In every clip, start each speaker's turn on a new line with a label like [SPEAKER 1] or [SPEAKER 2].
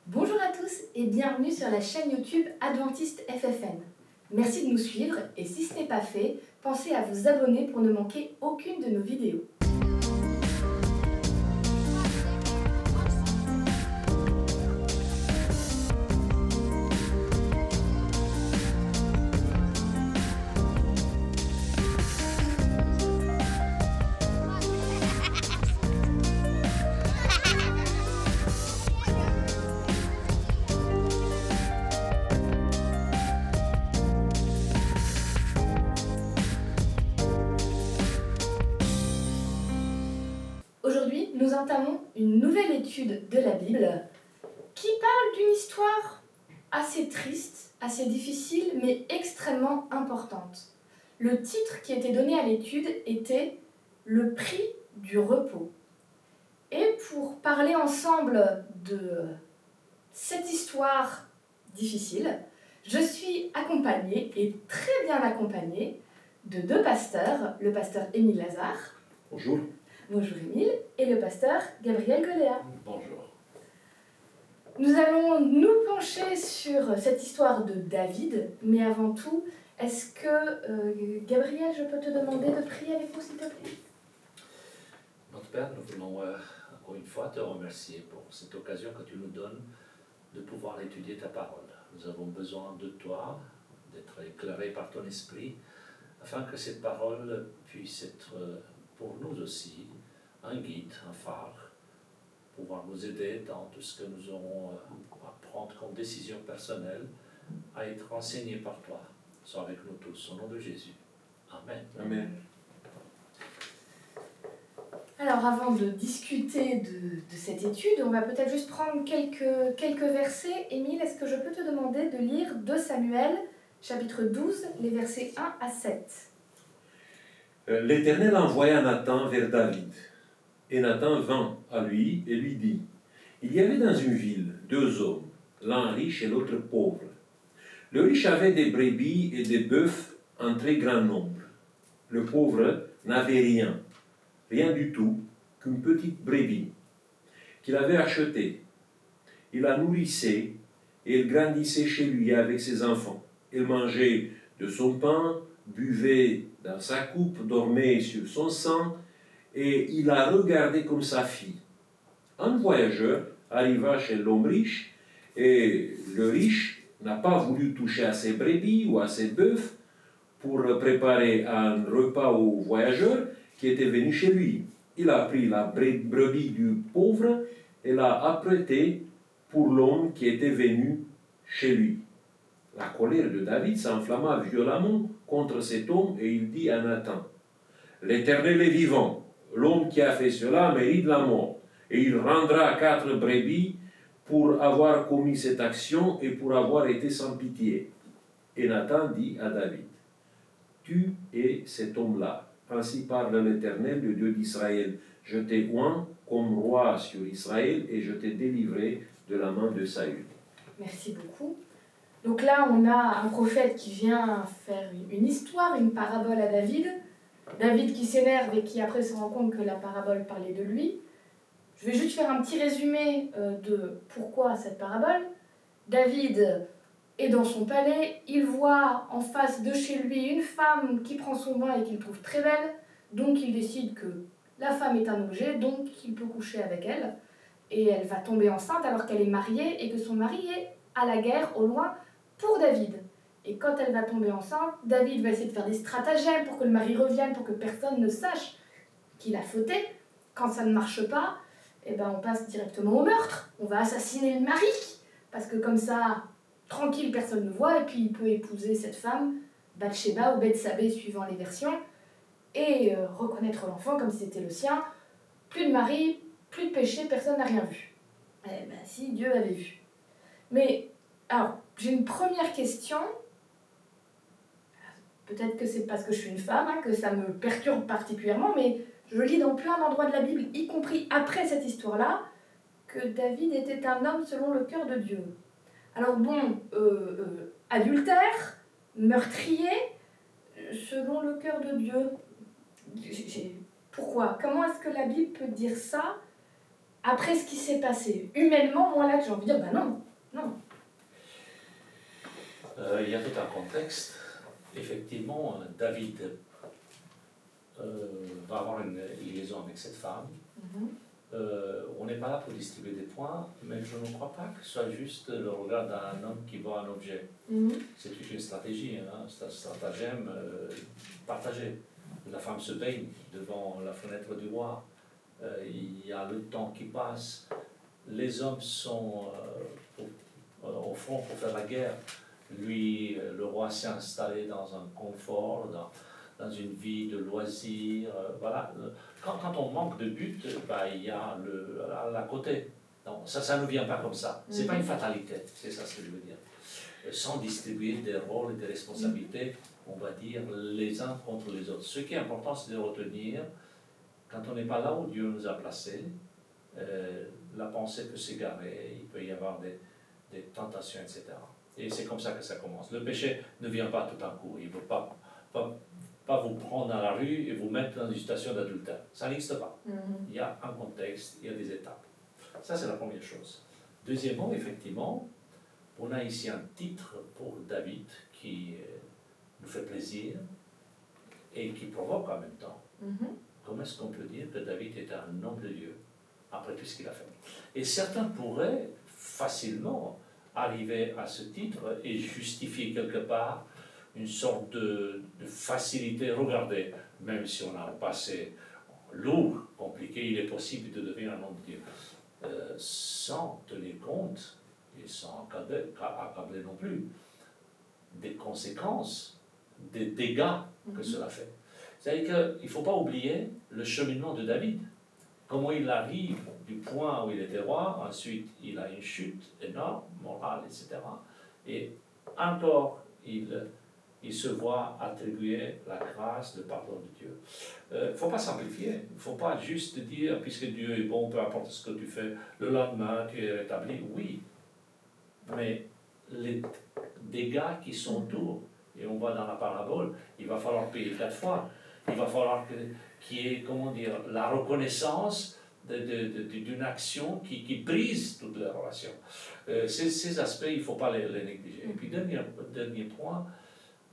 [SPEAKER 1] Bonjour à tous et bienvenue sur la chaîne YouTube Adventiste FFN. Merci de nous suivre et si ce n'est pas fait, pensez à vous abonner pour ne manquer aucune de nos vidéos. Aujourd'hui, nous entamons une nouvelle étude de la Bible qui parle d'une histoire assez triste, assez difficile, mais extrêmement importante. Le titre qui était donné à l'étude était « Le prix du repos ». Et pour parler ensemble de cette histoire difficile, je suis accompagnée, et très bien accompagnée, de deux pasteurs, le pasteur Émile Lazare.
[SPEAKER 2] Bonjour.
[SPEAKER 1] Bonjour Émile, et le pasteur Gabriel Goléa.
[SPEAKER 2] Bonjour.
[SPEAKER 1] Nous allons nous pencher sur cette histoire de David, mais avant tout, est-ce que, Gabriel, je peux te demander de prier avec nous, s'il te plaît?
[SPEAKER 2] Notre Père, nous voulons encore une fois te remercier pour cette occasion que tu nous donnes de pouvoir étudier ta parole. Nous avons besoin de toi, d'être éclairés par ton esprit, afin que cette parole puisse être pour nous aussi un guide, un phare, pouvoir nous aider dans tout ce que nous aurons à prendre comme décision personnelle, à être enseignés par toi. Sois avec nous tous, au nom de Jésus. Amen.
[SPEAKER 3] Amen.
[SPEAKER 1] Alors, avant de discuter de cette étude, on va peut-être juste prendre quelques versets. Émile, est-ce que je peux te demander de lire 2 Samuel, chapitre 12, les versets 1 à 7?
[SPEAKER 3] L'Éternel envoya Nathan vers David. Et Nathan vint à lui et lui dit, il y avait dans une ville 2 hommes, l'un riche et l'autre pauvre. Le riche avait des brebis et des bœufs en très grand nombre. Le pauvre n'avait rien du tout, qu'une petite brebis qu'il avait achetée. Il la nourrissait et il grandissait chez lui avec ses enfants. Il mangeait de son pain, buvait dans sa coupe, dormait sur son sein, et il la regardait comme sa fille. Un voyageur arriva chez l'homme riche, et le riche n'a pas voulu toucher à ses brebis ou à ses bœufs pour préparer un repas au voyageur qui était venu chez lui. Il a pris la brebis du pauvre et l'a apprêtée pour l'homme qui était venu chez lui. La colère de David s'enflamma violemment contre cet homme et il dit à Nathan, l'Éternel est vivant, l'homme qui a fait cela mérite la mort, et il rendra 4 brebis pour avoir commis cette action et pour avoir été sans pitié. Et Nathan dit à David, tu es cet homme-là. Ainsi parle l'Éternel, le Dieu d'Israël. Je t'ai oint comme roi sur Israël et je t'ai délivré de la main de Saül.
[SPEAKER 1] Merci beaucoup. Donc là, on a un prophète qui vient faire une histoire, une parabole à David. David qui s'énerve et qui après se rend compte que la parabole parlait de lui. Je vais juste faire un petit résumé de pourquoi cette parabole. David est dans son palais, il voit en face de chez lui une femme qui prend son bain et qu'il trouve très belle, donc il décide que la femme est un objet, donc il peut coucher avec elle, et elle va tomber enceinte alors qu'elle est mariée et que son mari est à la guerre au loin pour David. Et quand elle va tomber enceinte, David va essayer de faire des stratagèmes pour que le mari revienne, pour que personne ne sache qu'il a fauté. Quand ça ne marche pas, eh ben on passe directement au meurtre, on va assassiner le mari, parce que comme ça, tranquille, personne ne voit, et puis il peut épouser cette femme, Bathsheba ou Bethsabée suivant les versions, et reconnaître l'enfant comme si c'était le sien. Plus de mari, plus de péché, personne n'a rien vu. Eh ben si, Dieu avait vu. Mais, alors, j'ai une première question. Peut-être que c'est parce que je suis une femme, que ça me perturbe particulièrement, mais je lis dans plein d'endroits de la Bible, y compris après cette histoire-là, que David était un homme selon le cœur de Dieu. Alors bon, adultère, meurtrier, selon le cœur de Dieu. Pourquoi? Comment est-ce que la Bible peut dire ça? après ce qui s'est passé. Humainement, moi là, j'ai envie de dire, bah non, non.
[SPEAKER 2] Il y a tout un contexte. Effectivement, David va avoir une liaison avec cette femme. On n'est pas là pour distribuer des points, mais je ne crois pas que ce soit juste le regard d'un homme qui voit un objet. C'est toute une stratégie, hein, c'est un stratagème partagé. La femme se baigne devant la fenêtre du roi. Il y a le temps qui passe. Les hommes sont au front pour faire la guerre. Lui, le roi s'est installé dans un confort, dans une vie de loisirs. Voilà. Quand on manque de but, bah, il y a à côté. Donc, ça ne vient pas comme ça. Ce n'est pas une fatalité, c'est ça ce que je veux dire. Sans distribuer des rôles et des responsabilités, on va dire, les uns contre les autres. Ce qui est important, c'est de retenir, quand on n'est pas là où Dieu nous a placés, la pensée peut s'égarer, il peut y avoir des tentations, etc. Et c'est comme ça que ça commence. Le péché ne vient pas tout d'un coup. Il ne veut pas vous prendre dans la rue et vous mettre dans une situation d'adultère. Ça n'existe pas. Il y a un contexte, il y a des étapes. Ça, c'est la première chose. Deuxièmement, effectivement, on a ici un titre pour David qui nous fait plaisir et qui provoque en même temps. Comment est-ce qu'on peut dire que David est un homme de Dieu après tout ce qu'il a fait? Et certains pourraient facilement arriver à ce titre et justifier quelque part une sorte de facilité. Regardez, même si on a un passé lourd, compliqué, il est possible de devenir un homme de Dieu. Sans tenir compte, et sans accabler non plus, des conséquences, des dégâts que cela fait. C'est-à-dire qu'il ne faut pas oublier le cheminement de David. Comment il arrive du point où il était roi, ensuite il a une chute énorme, morale, etc. Et encore, il se voit attribuer la grâce, le pardon de Dieu. Il ne faut pas simplifier, il ne faut pas juste dire, puisque Dieu est bon, peu importe ce que tu fais, le lendemain tu es rétabli, oui. Mais les dégâts qui sont autour, et on voit dans la parabole, il va falloir payer 4 fois. Il va falloir qu'il y ait, comment dire, la reconnaissance d'une action qui brise toutes les relations. Ces aspects, il ne faut pas les négliger. Et puis, dernier point,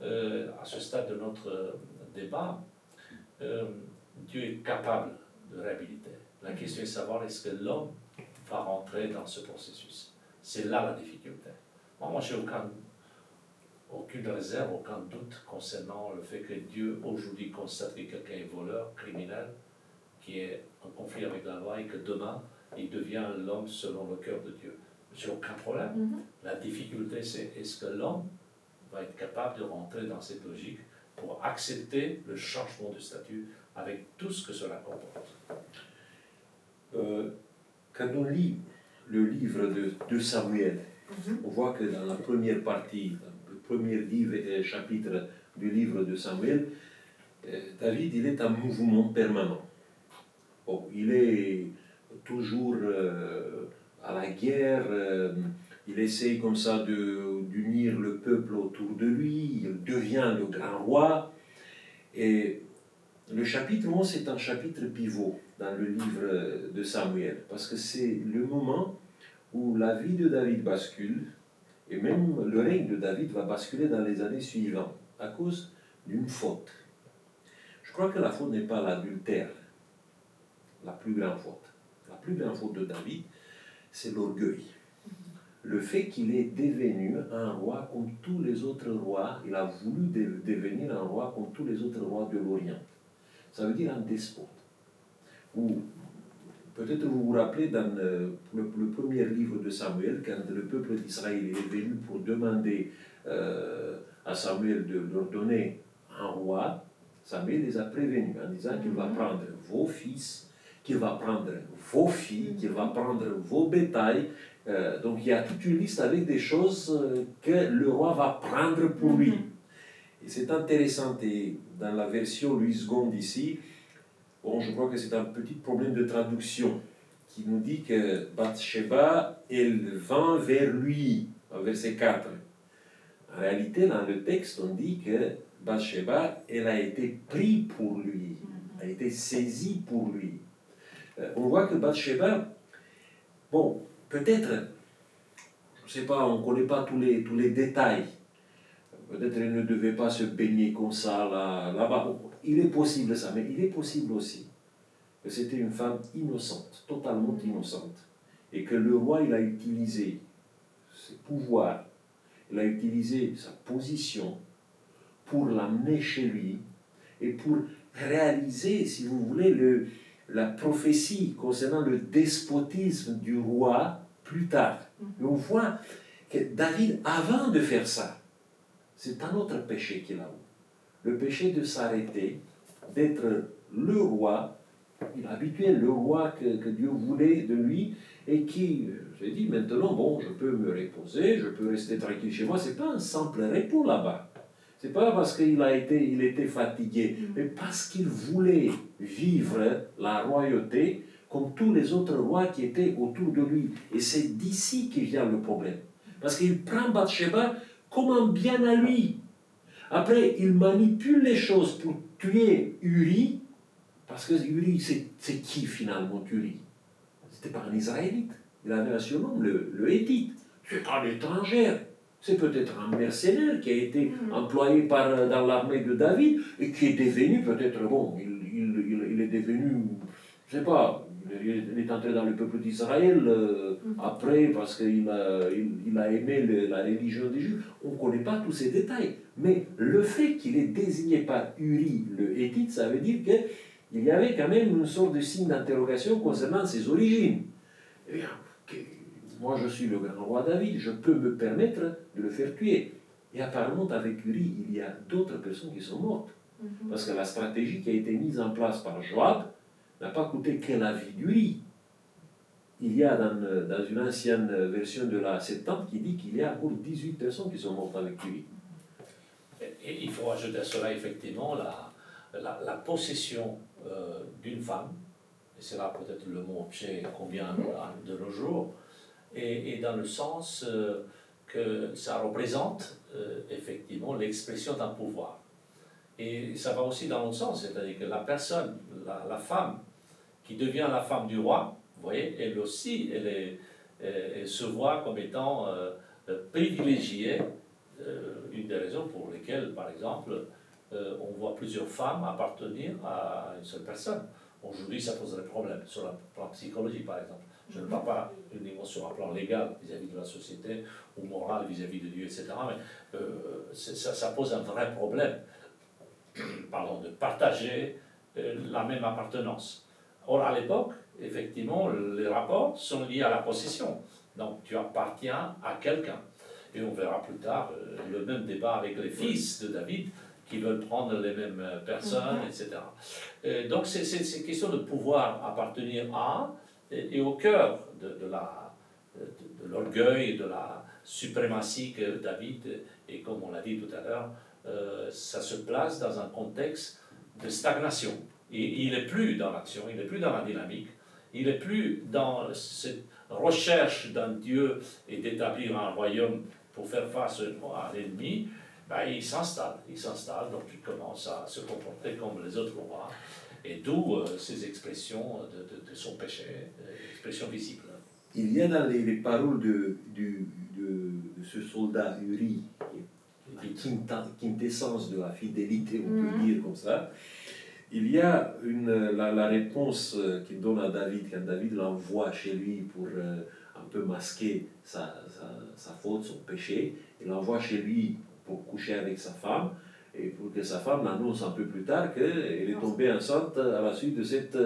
[SPEAKER 2] à ce stade de notre débat, Dieu est capable de réhabiliter. La question est de savoir est-ce que l'homme va rentrer dans ce processus. C'est là la difficulté. Moi, je n'ai aucune réserve, aucun doute concernant le fait que Dieu aujourd'hui constate que quelqu'un est voleur, criminel, qui est en conflit avec la loi et que demain il devient l'homme selon le cœur de Dieu. J'ai aucun problème. La difficulté, c'est est-ce que l'homme va être capable de rentrer dans cette logique pour accepter le changement de statut avec tout ce que cela comporte.
[SPEAKER 3] Quand on lit le livre de Samuel, on voit que dans la première partie, le premier chapitre du livre de Samuel, David, il est en mouvement permanent. Bon, il est toujours à la guerre, il essaye comme ça d'unir le peuple autour de lui, il devient le grand roi. Et le chapitre 11, c'est un chapitre pivot dans le livre de Samuel, parce que c'est le moment où la vie de David bascule, et même le règne de David va basculer dans les années suivantes, à cause d'une faute. Je crois que la faute n'est pas l'adultère, la plus grande faute. La plus grande faute de David, c'est l'orgueil. Le fait qu'il est devenu un roi comme tous les autres rois, il a voulu devenir un roi comme tous les autres rois de l'Orient. Ça veut dire un despote. Ou peut-être vous vous rappelez dans le premier livre de Samuel, quand le peuple d'Israël est venu pour demander à Samuel de leur donner un roi, Samuel les a prévenus en disant qu'il va prendre vos fils, qu'il va prendre vos filles, qu'il va prendre vos bétails. Donc il y a toute une liste avec des choses que le roi va prendre pour lui. Et c'est intéressant, et dans la version Louis II ici, bon, je crois que c'est un petit problème de traduction qui nous dit que Bathsheba, elle vint vers lui, au verset 4. En réalité, dans le texte, on dit que Bathsheba, elle a été prise pour lui, a été saisie pour lui. On voit que Bathsheba, Bon, peut-être, je ne sais pas, on ne connaît pas tous les détails. Peut-être elle ne devait pas se baigner comme ça là-bas. Il est possible ça, mais il est possible aussi que c'était une femme innocente, totalement innocente. Et que le roi, il a utilisé ses pouvoirs, il a utilisé sa position pour l'amener chez lui et pour réaliser, si vous voulez, la prophétie concernant le despotisme du roi plus tard. Et on voit que David, avant de faire ça, c'est un autre péché qu'il a eu. Le péché de s'arrêter, d'être le roi, habituel, le roi que Dieu voulait de lui, et qui s'est dit maintenant, bon, je peux me reposer, je peux rester tranquille chez moi. Ce n'est pas un simple repos là-bas. Ce n'est pas parce qu'il était fatigué, mais parce qu'il voulait vivre la royauté comme tous les autres rois qui étaient autour de lui. Et c'est d'ici que vient le problème. Parce qu'il prend Bathsheba comme un bien à lui. Après, il manipule les choses pour tuer Uri, parce que Uri, c'est qui finalement Uri? C'était pas un Israélite. Il avait un surnom, le Hétite. C'est un étranger. C'est peut-être un mercenaire qui a été employé dans l'armée de David et qui est devenu peut-être, bon, il est devenu, je ne sais pas, il est entré dans le peuple d'Israël après parce qu'il a aimé la religion des Juifs. On ne connaît pas tous ces détails. Mais le fait qu'il est désigné par Uri le Hétite, ça veut dire qu'il y avait quand même une sorte de signe d'interrogation concernant ses origines. Eh bien, moi je suis le grand roi David, je peux me permettre de le faire tuer. Et apparemment, avec Uri, il y a d'autres personnes qui sont mortes. Parce que la stratégie qui a été mise en place par Joab n'a pas coûté que la vie d'Uri. Il y a dans une ancienne version de la Septante qui dit qu'il y a encore 18 personnes qui sont mortes avec Uri.
[SPEAKER 2] Et il faut ajouter à cela effectivement la possession d'une femme, et c'est là peut-être le mot objet qu'on vient de nos jours, et dans le sens que ça représente effectivement l'expression d'un pouvoir. Et ça va aussi dans l'autre sens, c'est-à-dire que la personne, la femme, qui devient la femme du roi, vous voyez, elle aussi, elle se voit comme étant privilégiée. Une des raisons pour lesquelles, par exemple, on voit plusieurs femmes appartenir à une seule personne. Aujourd'hui, ça poserait problème sur le plan psychologique, par exemple. Je ne parle pas uniquement sur un plan légal vis-à-vis de la société ou moral vis-à-vis de Dieu, etc. Mais ça pose un vrai problème, de partager la même appartenance. Or, à l'époque, effectivement, les rapports sont liés à la possession. Donc, tu appartiens à quelqu'un. Et on verra plus tard le même débat avec les fils de David qui veulent prendre les mêmes personnes, etc. Donc c'est question de pouvoir appartenir à, et au cœur de l'orgueil, de la suprématie que David, et comme on l'a dit tout à l'heure, ça se place dans un contexte de stagnation. Et il n'est plus dans l'action, il n'est plus dans la dynamique, il n'est plus dans cette recherche d'un Dieu et d'établir un royaume pour faire face à l'ennemi. Il s'installe, donc il commence à se comporter comme les autres rois, et d'où ces expressions de son péché, expressions visibles.
[SPEAKER 3] Il y a dans les paroles de ce soldat Uri, la quintessence de la fidélité, on peut dire comme ça, il y a la réponse qu'il donne à David, quand David l'envoie chez lui pour un peu masquer sa faute, son péché. Il l'envoie chez lui pour coucher avec sa femme, et pour que sa femme l'annonce un peu plus tard qu'elle est tombée enceinte à la suite de cette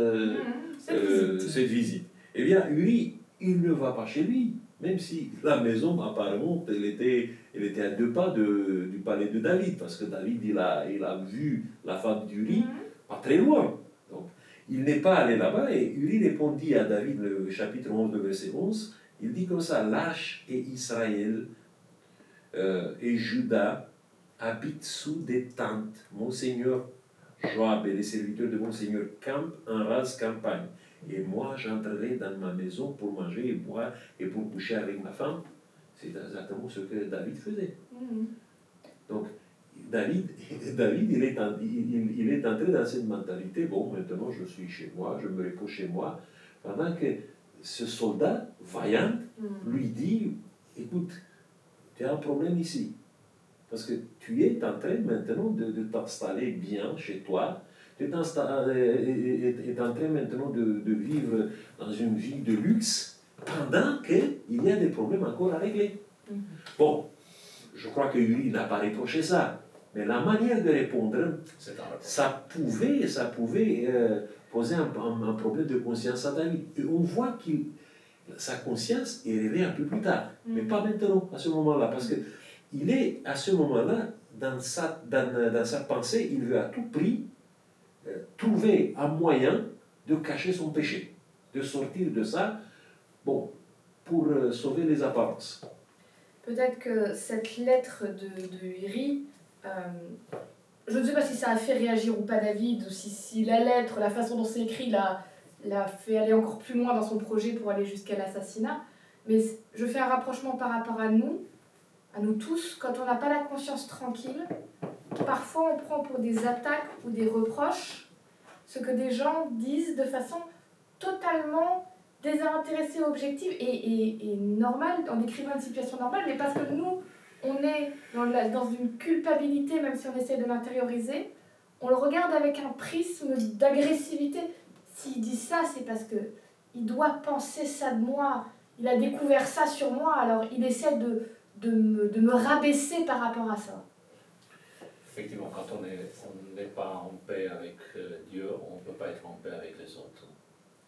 [SPEAKER 3] visite. Eh bien, Uri, il ne va pas chez lui, même si la maison, apparemment, elle était à 2 pas du palais de David, parce que David, il a vu la femme d'Uri pas très loin. Donc, il n'est pas allé là-bas, et Uri répondit à David, le chapitre 11, le verset 11, il dit comme ça: Lâche et Israël et Juda habitent sous des tentes. Mon seigneur Joab et les serviteurs de mon seigneur campent en rase campagne. Et moi, j'entrerai dans ma maison pour manger et boire et pour coucher avec ma femme. C'est exactement ce que David faisait. Donc, David il est entré dans cette mentalité. Bon, maintenant je suis chez moi, je me repose chez moi, pendant que ce soldat, vaillant, lui dit, écoute, tu as un problème ici. Parce que tu es en train maintenant de t'installer bien chez toi. Tu es en train maintenant de vivre dans une vie de luxe pendant qu'il y a des problèmes encore à régler. Bon, je crois que Uri n'a pas reproché ça. Mais la manière de répondre, ça pouvait poser un problème de conscience à David. Et on voit que sa conscience est révélée un peu plus tard, mais pas maintenant, à ce moment-là. Parce qu'il est, à ce moment-là, dans sa pensée, il veut à tout prix trouver un moyen de cacher son péché, de sortir de ça, bon, pour sauver les apparences.
[SPEAKER 1] Peut-être que cette lettre de Uri, je ne sais pas si ça a fait réagir ou pas David, ou si la lettre, la façon dont c'est écrit, l'a fait aller encore plus loin dans son projet pour aller jusqu'à l'assassinat. Mais je fais un rapprochement par rapport à nous tous, quand on n'a pas la conscience tranquille, parfois on prend pour des attaques ou des reproches ce que des gens disent de façon totalement désintéressée, objective et normale, en décrivant une situation normale, mais parce que nous, on est dans une culpabilité, même si on essaie de l'intérioriser, on le regarde avec un prisme d'agressivité. S'il dit ça, c'est parce qu'il doit penser ça de moi, il a découvert ça sur moi, alors il essaie de me rabaisser par rapport à ça.
[SPEAKER 2] Effectivement, quand on n'est pas en paix avec Dieu, on ne peut pas être en paix avec les autres.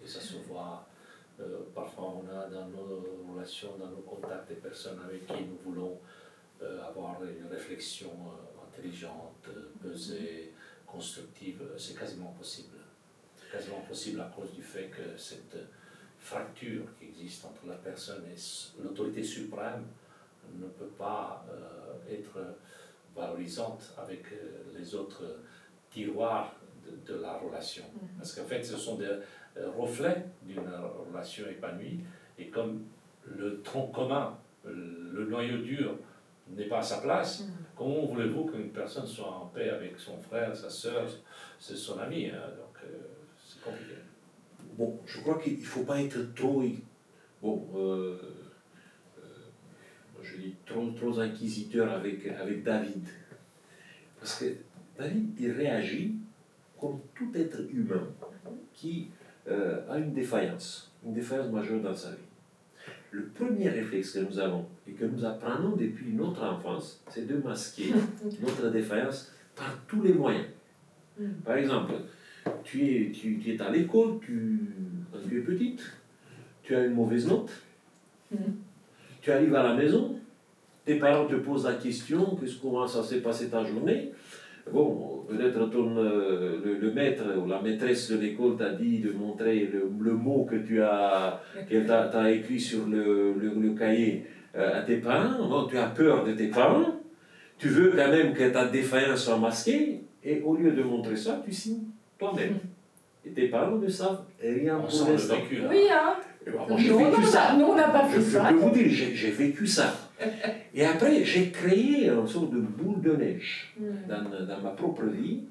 [SPEAKER 2] Et ça se voit, parfois on a dans nos relations, dans nos contacts, des personnes avec qui nous voulons avoir une réflexion intelligente, pesée, constructive. C'est quasiment possible. C'est quasiment possible à cause du fait que cette fracture qui existe entre la personne et l'autorité suprême ne peut pas être valorisante avec les autres tiroirs de la relation. Parce qu'en fait, ce sont des reflets d'une relation épanouie, et comme le tronc commun, le noyau dur, n'est pas à sa place, comment voulez-vous qu'une personne soit en paix avec son frère, sa sœur, c'est son ami, hein, donc c'est compliqué.
[SPEAKER 3] Bon, je crois qu'il ne faut pas être trop... Bon, je dis trop inquisiteur avec David. Parce que David, il réagit comme tout être humain qui a une défaillance majeure dans sa vie. Le premier réflexe que nous avons et que nous apprenons depuis notre enfance, c'est de masquer notre défaillance par tous les moyens. Par exemple, tu es à l'école, quand tu es petite, tu as une mauvaise note, tu arrives à la maison, tes parents te posent la question, comment ça s'est passé ta journée. Bon, peut-être le maître ou la maîtresse de l'école t'a dit de montrer le mot qu'elle t'a écrit sur le cahier à tes parents. Bon, tu as peur de tes parents, tu veux quand même que ta défaillance soit masquée, et au lieu de montrer ça, tu signes toi-même. Et tes parents ne savent rien pour l'instant.
[SPEAKER 1] Oui, hein.
[SPEAKER 3] J'ai vécu ça.
[SPEAKER 1] Non, on n'a pas fait ça.
[SPEAKER 3] Je peux vous dire, j'ai vécu ça. Et après, j'ai créé une sorte de boule de neige dans ma propre vie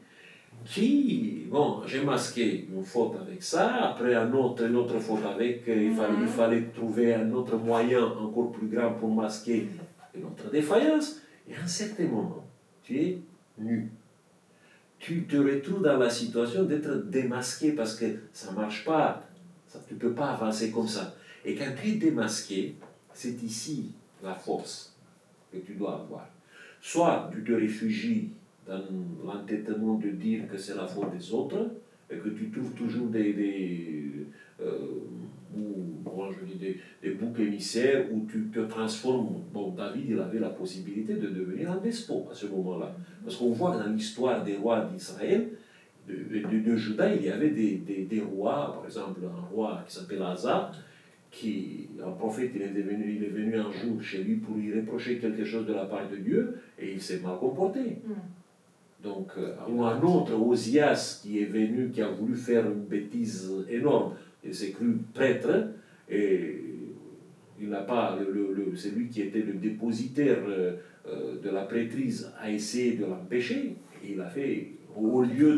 [SPEAKER 3] bon, j'ai masqué une faute avec ça, après une autre faute avec, il fallait trouver un autre moyen encore plus grand pour masquer une autre défaillance, et à un certain moment, tu es nu. Tu te retrouves dans la situation d'être démasqué parce que ça ne marche pas, tu ne peux pas avancer comme ça. Et quand tu es démasqué, c'est ici la force que tu dois avoir. Soit tu te réfugies dans l'entêtement de dire que c'est la faute des autres, et que tu trouves toujours des boucs émissaires où tu te transformes. Bon, David, il avait la possibilité de devenir un despote à ce moment-là. Parce qu'on voit dans l'histoire des rois d'Israël, de Juda, il y avait des rois, par exemple un roi qui s'appelle Asa, un prophète, il est venu un jour chez lui pour lui reprocher quelque chose de la part de Dieu, et il s'est mal comporté. Donc, ou un autre, Osias, qui est venu, qui a voulu faire une bêtise énorme, il s'est cru prêtre, et il n'a pas, c'est lui qui était le dépositaire de la prêtrise, a essayé de l'empêcher, et il a fait, au lieu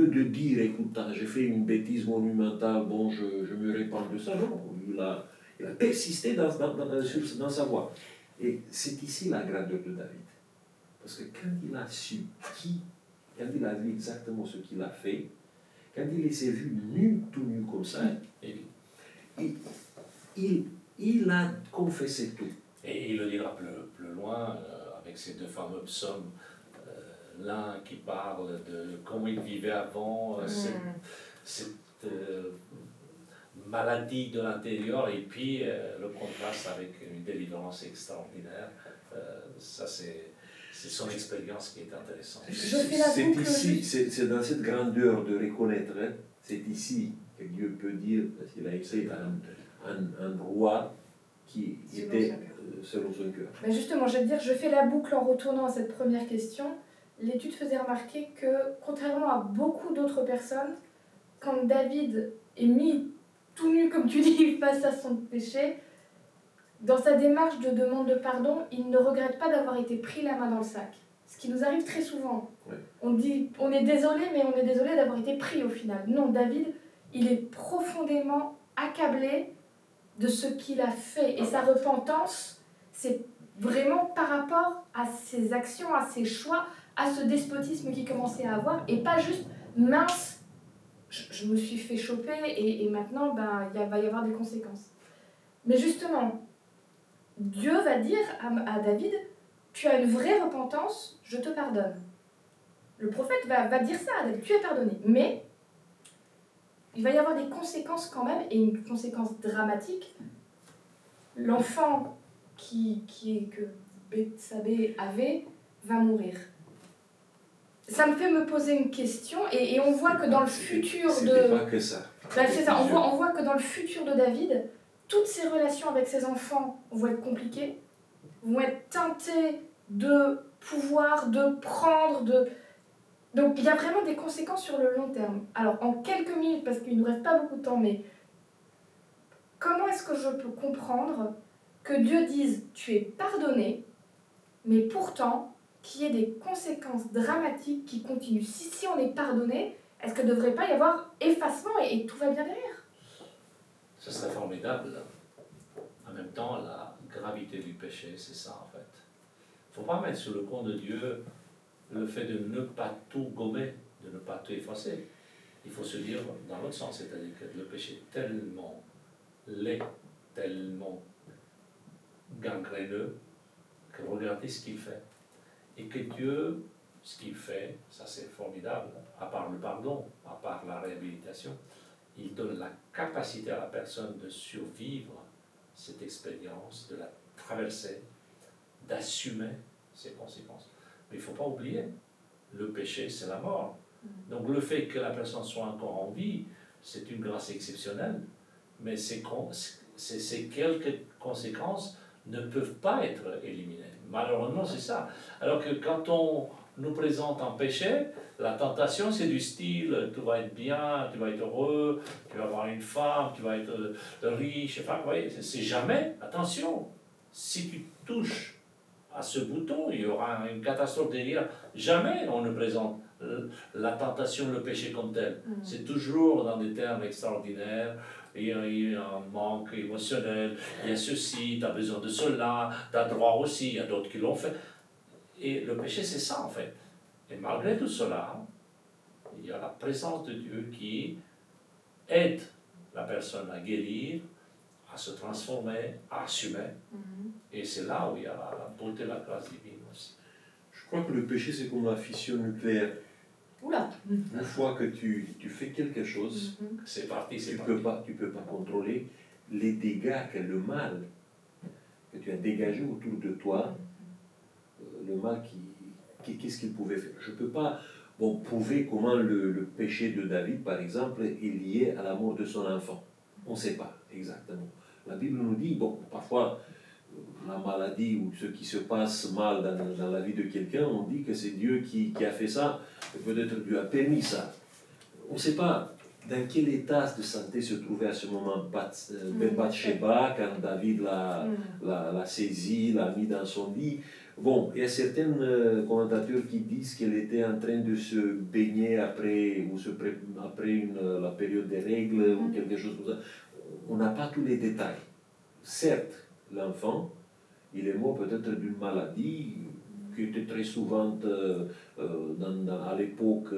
[SPEAKER 3] de dire, écoute, j'ai fait une bêtise monumentale, bon, je me répands de ça, non, il a persisté dans sa voie. Et c'est ici la grandeur de David. Parce que quand il a su quand il a vu exactement ce qu'il a fait, quand il s'est vu tout nu comme ça, il a confessé tout.
[SPEAKER 2] Et il le dira plus loin, avec ces deux fameux psaumes, l'un qui parle de comment il vivait avant, cette maladie de l'intérieur, et puis le contraste avec une délivrance extraordinaire. Ça, c'est son expérience qui est intéressante.
[SPEAKER 3] C'est dans cette grandeur de reconnaître, hein, c'est ici que Dieu peut dire qu'il a été un roi qui était selon son cœur.
[SPEAKER 1] Mais justement, je vais te dire, je fais la boucle en retournant à cette première question. L'étude faisait remarquer que, contrairement à beaucoup d'autres personnes, quand David est mis tout nu, comme tu dis, face à son péché, dans sa démarche de demande de pardon, il ne regrette pas d'avoir été pris la main dans le sac. Ce qui nous arrive très souvent.
[SPEAKER 3] Ouais.
[SPEAKER 1] On dit, on est désolé, mais on est désolé d'avoir été pris au final. Non, David, il est profondément accablé de ce qu'il a fait. Et sa repentance, c'est vraiment par rapport à ses actions, à ses choix, à ce despotisme qu'il commençait à avoir, et pas juste mince, je me suis fait choper et maintenant il va y avoir des conséquences. Mais justement, Dieu va dire à David, tu as une vraie repentance, je te pardonne. Le prophète va dire ça à David, tu es pardonné. Mais il va y avoir des conséquences quand même, et une conséquence dramatique. L'enfant que Bethsabée avait va mourir. Ça me fait me poser une question, et on voit que dans le futur de...
[SPEAKER 3] C'était pas que ça.
[SPEAKER 1] C'est ça, on voit que dans le futur de David, toutes ses relations avec ses enfants vont être compliquées, vont être teintées de pouvoir, de prendre, Donc il y a vraiment des conséquences sur le long terme. Alors en quelques minutes, parce qu'il ne nous reste pas beaucoup de temps, mais comment est-ce que je peux comprendre que Dieu dise « tu es pardonné », mais pourtant qu'il y ait des conséquences dramatiques qui continuent. Si on est pardonné, est-ce qu'il ne devrait pas y avoir effacement et tout va bien derrière?
[SPEAKER 2] Ce serait formidable. En même temps, la gravité du péché, c'est ça en fait. Il ne faut pas mettre sur le compte de Dieu le fait de ne pas tout gommer, de ne pas tout effacer. Il faut se dire dans l'autre sens, c'est-à-dire que le péché est tellement laid, tellement gangréneux, que regardez ce qu'il fait. Et que Dieu, ce qu'il fait, ça c'est formidable, à part le pardon, à part la réhabilitation, il donne la capacité à la personne de survivre cette expérience, de la traverser, d'assumer ses conséquences. Mais il ne faut pas oublier, le péché c'est la mort. Donc le fait que la personne soit encore en vie, c'est une grâce exceptionnelle, mais ces quelques conséquences ne peuvent pas être éliminées. Malheureusement, c'est ça. Alors que quand on nous présente un péché, la tentation, c'est du style, tout va être bien, tu vas être heureux, tu vas avoir une femme, tu vas être riche, enfin, vous voyez, c'est jamais, attention, si tu touches à ce bouton, il y aura une catastrophe derrière. Jamais on ne présente la tentation, le péché comme tel. C'est toujours dans des termes extraordinaires. Il y a un manque émotionnel, il y a ceci, tu as besoin de cela, tu as droit aussi, il y a d'autres qui l'ont fait. Et le péché, c'est ça en fait. Et malgré tout cela, il y a la présence de Dieu qui aide la personne à guérir, à se transformer, à assumer. Et c'est là où il y a la beauté de la grâce divine aussi.
[SPEAKER 3] Je crois que le péché, c'est comme la fission nucléaire.
[SPEAKER 1] Oula.
[SPEAKER 3] Une fois que tu fais quelque chose,
[SPEAKER 2] c'est parti,
[SPEAKER 3] tu peux pas contrôler les dégâts, le mal que tu as dégagé autour de toi, le mal qu'est-ce qu'il pouvait faire. Je ne peux pas prouver comment le péché de David, par exemple, est lié à la mort de son enfant. On ne sait pas exactement. La Bible nous dit, parfois, la maladie ou ce qui se passe mal dans la vie de quelqu'un, on dit que c'est Dieu qui a fait ça, peut-être Dieu a permis ça. On ne sait pas dans quel état de santé se trouvait à ce moment Bathsheba, quand David l'a saisi, l'a mis dans son lit. Il y a certains commentateurs qui disent qu'elle était en train de se baigner après la période des règles ou quelque chose comme ça. on n'a pas tous les détails. Certes, l'enfant, il est mort peut-être d'une maladie qui était très souvent à l'époque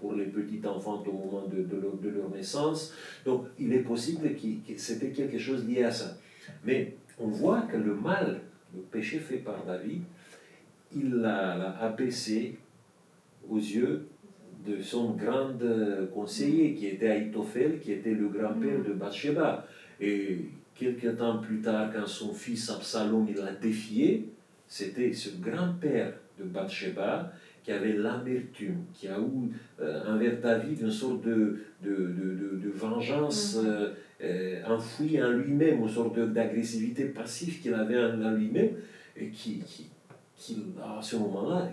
[SPEAKER 3] pour les petits enfants au moment de leur naissance. Donc il est possible que c'était quelque chose lié à ça. Mais on voit que le mal, le péché fait par David, il l'a abaissé aux yeux de son grand conseiller qui était Ahitophel, qui était le grand-père de Bathsheba. Et quelques temps plus tard, quand son fils Absalom il l'a défié, c'était ce grand-père de Bathsheba qui avait l'amertume, qui a eu envers David une sorte de vengeance enfouie en lui-même, une sorte d'agressivité passive qu'il avait en lui-même, et qui, à ce moment-là,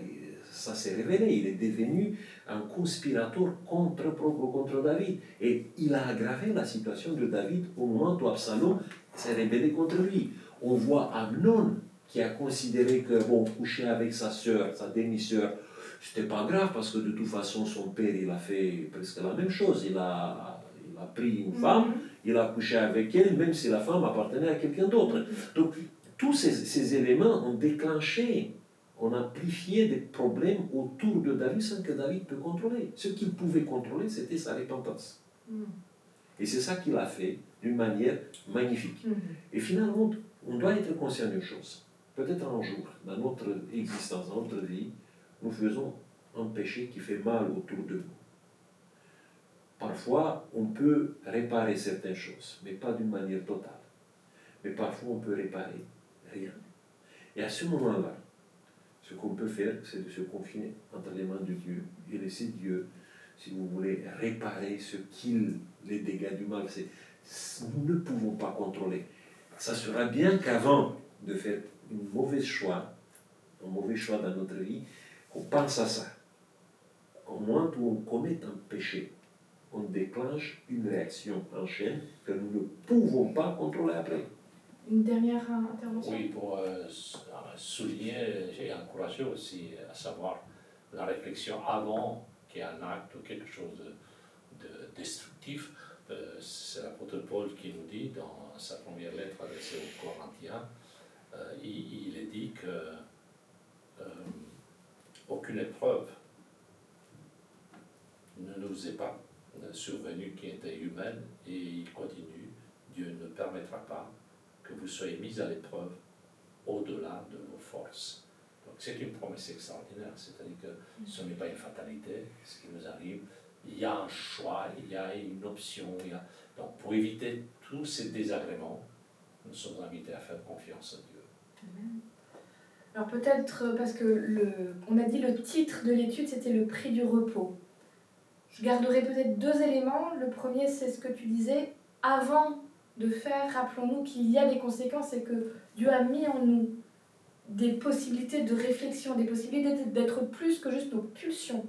[SPEAKER 3] ça s'est révélé. Il est devenu un conspirateur contre David. Et il a aggravé la situation de David au moment où Absalom s'est rébellé contre lui. On voit Amnon qui a considéré que, bon, coucher avec sa sœur, sa demi-sœur, c'était pas grave parce que de toute façon, son père, il a fait presque la même chose. Il a pris une femme, il a couché avec elle, même si la femme appartenait à quelqu'un d'autre. Donc, tous ces éléments ont déclenché, ont amplifié des problèmes autour de David sans que David peut contrôler. Ce qu'il pouvait contrôler, c'était sa repentance. Et c'est ça qu'il a fait d'une manière magnifique. Et finalement, on doit être conscient d'une chose. Peut-être un jour, dans notre existence, dans notre vie, nous faisons un péché qui fait mal autour de nous. Parfois, on peut réparer certaines choses, mais pas d'une manière totale. Mais parfois, on peut réparer rien. Et à ce moment-là, ce qu'on peut faire, c'est de se confier entre les mains de Dieu et laisser Dieu, si vous voulez, réparer les dégâts du mal. Nous ne pouvons pas contrôler. Ça sera bien qu'avant de faire un mauvais choix dans notre vie, on pense à ça. Au moment où on commet un péché, on déclenche une réaction en chaîne que nous ne pouvons pas contrôler après.
[SPEAKER 1] Une dernière intervention?
[SPEAKER 2] Oui, pour souligner et encourager aussi à savoir la réflexion avant qu'il y ait un acte ou quelque chose de destructif. C'est l'apôtre Paul qui nous dit dans sa première lettre adressée aux Corinthiens, il est dit que aucune épreuve ne nous est pas survenue qui était humaine, et il continue, Dieu ne permettra pas que vous soyez mis à l'épreuve au-delà de vos forces. Donc c'est une promesse extraordinaire, c'est-à-dire que ce n'est pas une fatalité, ce qui nous arrive, il y a un choix, il y a une option. Donc pour éviter tous ces désagréments, nous sommes invités à faire confiance à Dieu.
[SPEAKER 1] Amen. Alors peut-être, parce que on a dit le titre de l'étude, c'était le prix du repos. Je garderai peut-être 2 éléments. Le premier, c'est ce que tu disais, avant de faire, rappelons-nous qu'il y a des conséquences et que Dieu a mis en nous des possibilités de réflexion, des possibilités d'être plus que juste nos pulsions,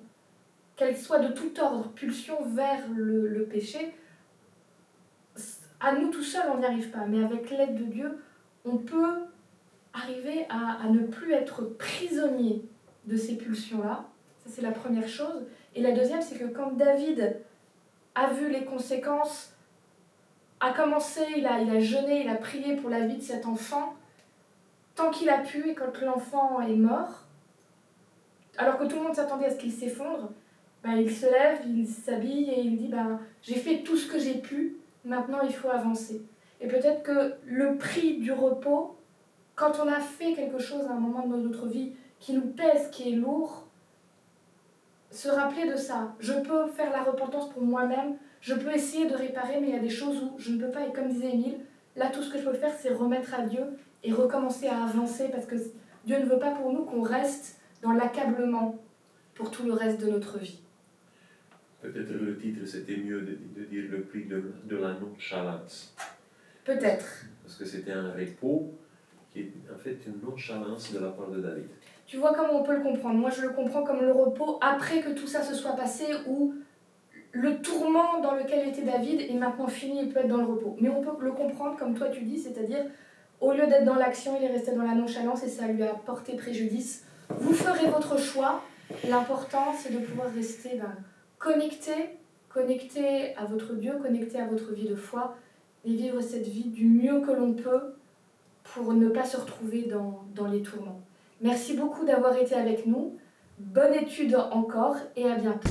[SPEAKER 1] qu'elles soient de tout ordre, pulsions vers le péché. À nous tout seuls, on n'y arrive pas, mais avec l'aide de Dieu, on peut arriver à ne plus être prisonnier de ces pulsions-là. Ça, c'est la première chose. Et la deuxième, c'est que quand David a vu les conséquences, a commencé, il a jeûné, il a prié pour la vie de cet enfant, tant qu'il a pu, et quand l'enfant est mort, alors que tout le monde s'attendait à ce qu'il s'effondre, il se lève, il s'habille et il dit j'ai fait tout ce que j'ai pu, maintenant il faut avancer. Et peut-être que le prix du repos, quand on a fait quelque chose à un moment de notre vie qui nous pèse, qui est lourd, se rappeler de ça. Je peux faire la repentance pour moi-même, je peux essayer de réparer, mais il y a des choses où je ne peux pas. Et comme disait Émile, là tout ce que je peux faire, c'est remettre à Dieu et recommencer à avancer, parce que Dieu ne veut pas pour nous qu'on reste dans l'accablement pour tout le reste de notre vie.
[SPEAKER 3] Peut-être le titre, c'était mieux de dire le prix de la nonchalance.
[SPEAKER 1] Peut-être.
[SPEAKER 3] Parce que c'était un repos qui est en fait une nonchalance de la part de David.
[SPEAKER 1] Tu vois comment on peut le comprendre? Moi, je le comprends comme le repos après que tout ça se soit passé, où le tourment dans lequel était David est maintenant fini, il peut être dans le repos. Mais on peut le comprendre comme toi tu dis, c'est-à-dire, au lieu d'être dans l'action, il est resté dans la nonchalance et ça lui a porté préjudice. Vous ferez votre choix. L'important, c'est de pouvoir rester connecté à votre Dieu, connecté à votre vie de foi et vivre cette vie du mieux que l'on peut pour ne pas se retrouver dans les tourments. Merci beaucoup d'avoir été avec nous. Bonne étude encore et à bientôt.